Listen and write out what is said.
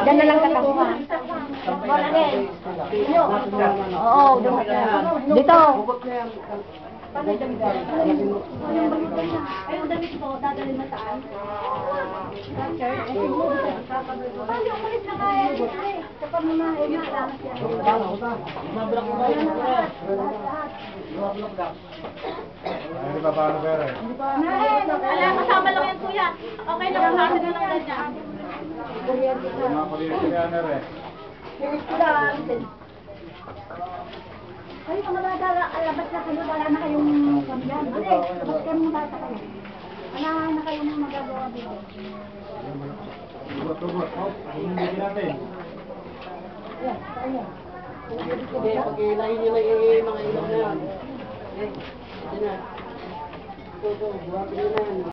Diyan na lang katapuhan. Oo, dito. Paano yung damit? Ay, yung damit mo, dadalhin mo saan? Paano yung umalis na kaya? Kapag mga masalamat yan. Hindi pa paano pera eh. Alam, kasama lang yan kuya. Okay na, kasama na lang ganyan. Mga kuryente yan eh. Ay, mga bata, alabas na kayo, wala na kayong kamyan. Ano labas kayo mga bata kayo. Wala na kayong magagawa dito. Tugot. Hindi natin. Sige, pag-ilahin nyo na yung mga ilog na yan. Sige na. Ito, buhatin nyo na yan.